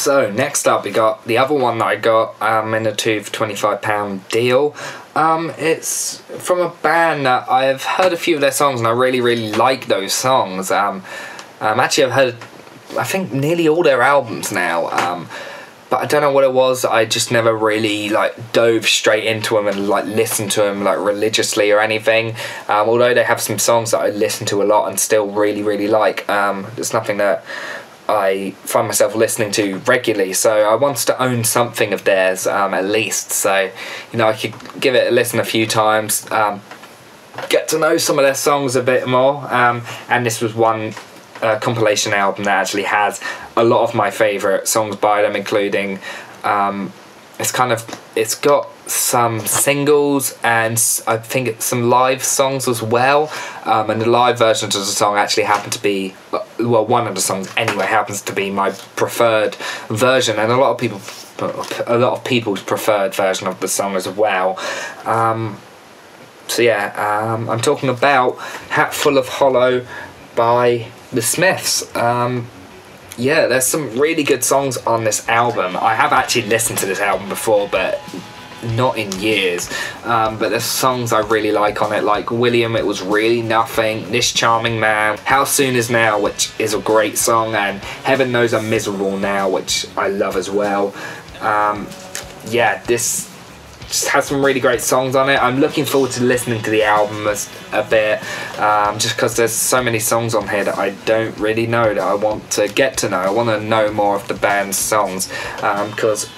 So next up we got the other one that I got in a 2 for £25 deal. It's from a band that I've heard a few of their songs and I really like those songs. Actually I've heard I think nearly all their albums now, but I don't know what it was. I just never really like dove straight into them and like listened to them like religiously or anything. Although they have some songs that I listen to a lot and still really like. There's nothing that I find myself listening to regularly, so I wanted to own something of theirs at least, so you know I could give it a listen a few times, get to know some of their songs a bit more, and this was one compilation album that actually has a lot of my favourite songs by them, including it's got some singles and I think it's some live songs as well, and the live versions of the song actually happen to be, well, one of the songs anyway happens to be my preferred version, and a lot of people's preferred version of the song as well. So yeah, I'm talking about Hatful of Hollow by the Smiths. Yeah, there's some really good songs on this album. I have actually listened to this album before, but not in years. But there's songs I really like on it, like William, It Was Really Nothing, This Charming Man, How Soon Is Now, which is a great song, and Heaven Knows I'm Miserable Now, which I love as well. Yeah, this just has some really great songs on it. I'm looking forward to listening to the album a bit, just because there's so many songs on here that I don't really know that I want to get to know. I want to know more of the band's songs, because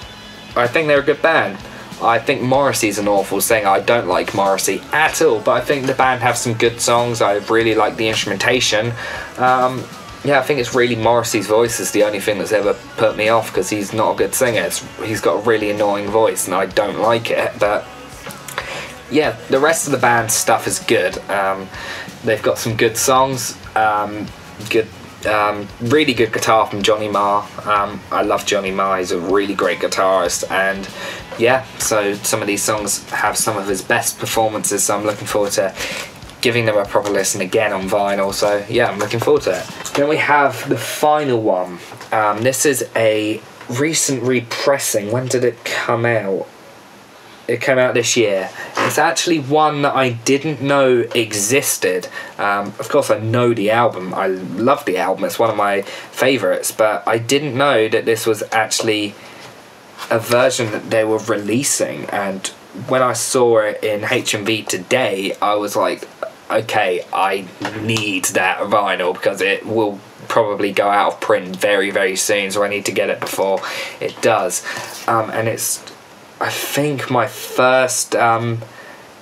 I think they're a good band. I think Morrissey's an awful singer. I don't like Morrissey at all, but I think the band have some good songs. I really like the instrumentation. Yeah, I think it's really Morrissey's voice is the only thing that's ever put me off, because he's not a good singer. He's got a really annoying voice and I don't like it, but yeah, the rest of the band's stuff is good. They've got some good songs, really good guitar from Johnny Marr. I love Johnny Marr, he's a really great guitarist, and yeah, so some of these songs have some of his best performances, so I'm looking forward to giving them a proper listen again on vinyl, so yeah, I'm looking forward to it. Then we have the final one. This is a recent repressing. When did it come out? It came out this year. It's actually one that I didn't know existed. Of course I know the album, I love the album, it's one of my favourites, but I didn't know that this was actually a version that they were releasing, and when I saw it in HMV today, I was like, okay, I need that vinyl because it will probably go out of print very soon, so I need to get it before it does. And it's, I think, my first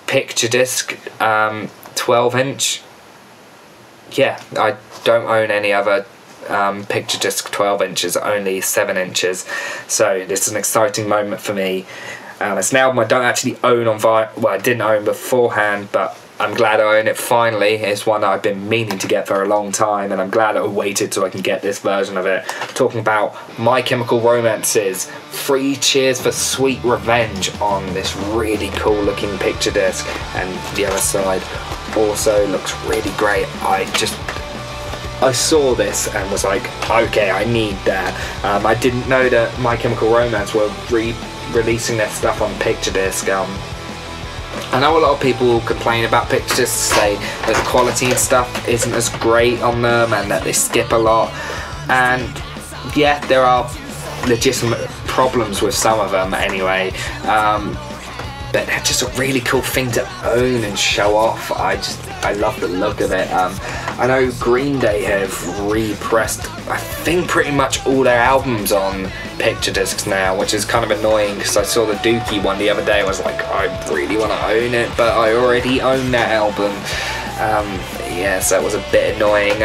picture disc 12-inch. Yeah, I don't own any other picture disc 12 inches, only 7 inches, so this is an exciting moment for me. It's an album I don't actually own on vinyl. Well, I didn't own beforehand, but I'm glad I own it finally. It's one that I've been meaning to get for a long time, and I'm glad I waited so I can get this version of it. I'm talking about My Chemical Romance's 3 Cheers for Sweet Revenge on this really cool looking picture disc, and the other side also looks really great. I saw this and was like, okay, I need that. I didn't know that My Chemical Romance were releasing their stuff on picture disc. I know a lot of people complain about picture discs, say that the quality and stuff isn't as great on them and that they skip a lot, and yeah, there are legitimate problems with some of them anyway, but they're just a really cool thing to own and show off. I love the look of it. I know Green Day have repressed, I think, pretty much all their albums on picture discs now, which is kind of annoying because I saw the Dookie one the other day and was like, I really want to own it, but I already own that album. Yeah, so that was a bit annoying.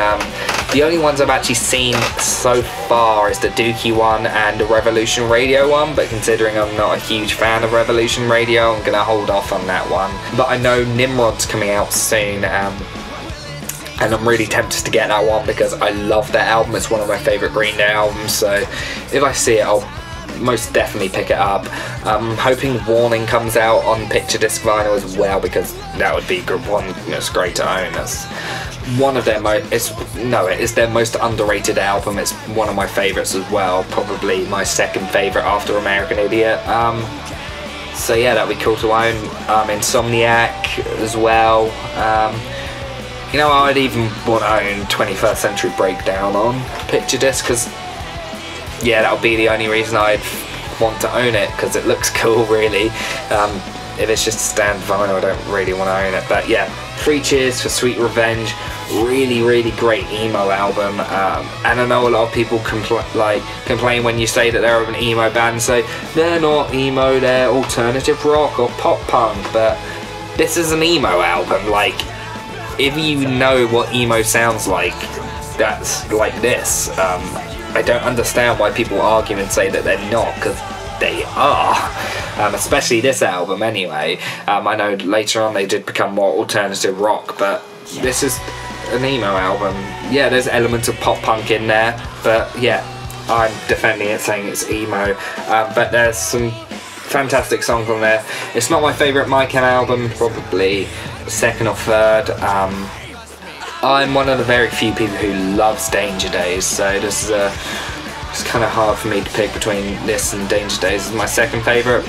The only ones I've actually seen so far is the Dookie one and the Revolution Radio one, but considering I'm not a huge fan of Revolution Radio, I'm gonna hold off on that one. But I know Nimrod's coming out soon, and I'm really tempted to get that one because I love that album. It's one of my favourite Green Day albums, so if I see it, I'll most definitely pick it up. I'm hoping Warning comes out on picture disc vinyl as well, because that would be one that's great to own. That's one of their it is their most underrated album. It's one of my favourites as well, probably my second favourite after American Idiot. So yeah, that'd be cool to own. Insomniac as well. You know, I'd even want to own 21st Century Breakdown on picture disc, because yeah, that would be the only reason I'd want to own it, because it looks cool, really. If it's just standard vinyl, I don't really want to own it. But yeah, 3 Cheers for Sweet Revenge, really great emo album. And I know a lot of people complain when you say that they're an emo band, say they're not emo, they're alternative rock or pop punk. But this is an emo album. Like, if you know what emo sounds like, that's like this. I don't understand why people argue and say that they're not, because they are, especially this album anyway. I know later on they did become more alternative rock, but this is an emo album. Yeah, there's elements of pop punk in there, but yeah, I'm defending it, saying it's emo. But there's some fantastic songs on there. It's not my favourite MyChem album, probably second or third. I'm one of the very few people who loves Danger Days, so this is it's kind of hard for me to pick between this and Danger Days as my second favourite.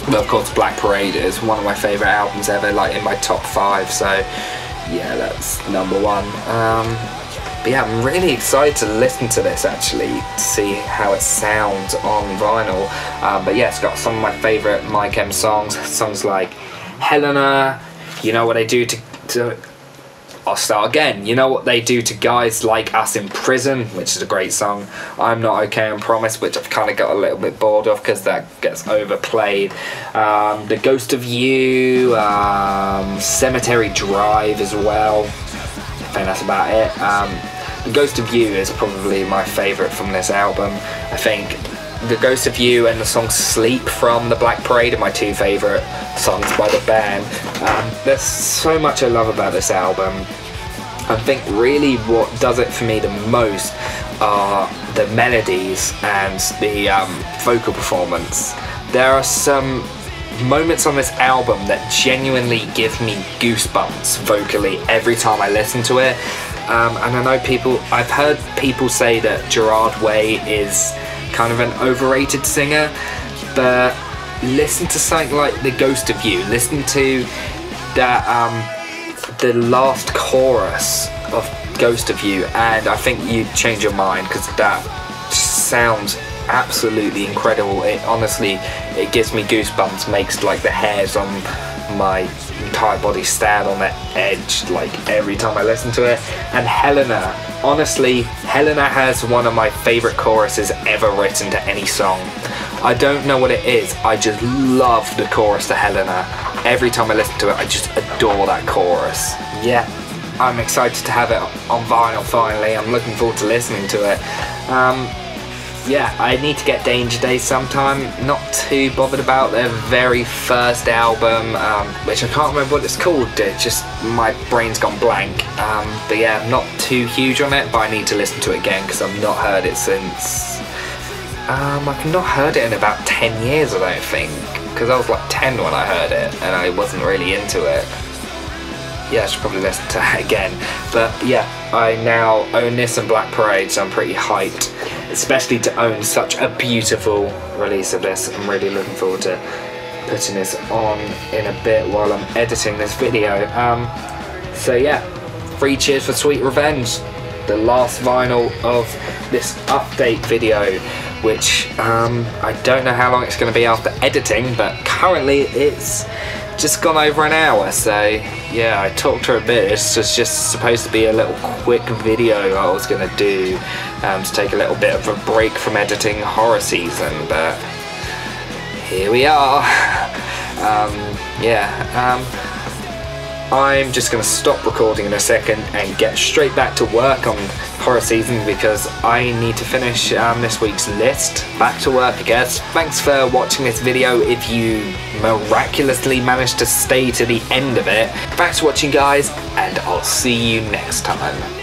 But of course Black Parade is one of my favourite albums ever, like in my top 5, so yeah, that's number 1. But yeah, I'm really excited to listen to this, actually, to see how it sounds on vinyl. But yeah, it's got some of my favourite MyChem songs like Helena, You Know What They Do to I'll start again. You Know What They Do to Guys Like Us in Prison, which is a great song. I'm Not Okay and Promise, which I've kind of got a little bit bored of because that gets overplayed. The Ghost of You, Cemetery Drive as well. I think that's about it. The Ghost of You is probably my favourite from this album. I think The Ghost of You and the song Sleep from the Black Parade are my 2 favourite songs by the band. There's so much I love about this album. I think really what does it for me the most are the melodies and the vocal performance. There are some moments on this album that genuinely give me goosebumps vocally every time I listen to it. And I know I've heard people say that Gerard Way is kind of an overrated singer, but listen to something like The Ghost of You, listen to that the last chorus of Ghost of You, and I think you'd change your mind, because that sounds absolutely incredible. It honestly, it gives me goosebumps, makes like the hairs on my entire body stand on the edge like every time I listen to it. And Helena, honestly, Helena has one of my favourite choruses ever written to any song. I don't know what it is, I just love the chorus to Helena. Every time I listen to it, I just adore that chorus. Yeah, I'm excited to have it on vinyl finally. I'm looking forward to listening to it. Yeah, I need to get Danger Days sometime. Not too bothered about their very first album, which I can't remember what it's called. It's just, my brain's gone blank. But yeah, I'm not too huge on it, but I need to listen to it again because I've not heard it since... I've not heard it in about 10 years, I don't think. Because I was like 10 when I heard it, and I wasn't really into it. Yeah, I should probably listen to it again. But yeah, I now own this and Black Parade, so I'm pretty hyped. Especially to own such a beautiful release of this. I'm really looking forward to putting this on in a bit while I'm editing this video. So yeah, 3 Cheers for Sweet Revenge, the last vinyl of this update video, which I don't know how long it's going to be after editing, but currently it's just gone over an hour, so yeah, I talked for a bit. This was just supposed to be a little quick video I was going to do to take a little bit of a break from editing horror season, but here we are. I'm just going to stop recording in a second and get straight back to work on horror season because I need to finish this week's list. Back to work, I guess. Thanks for watching this video if you miraculously managed to stay to the end of it. Thanks for watching, guys, and I'll see you next time.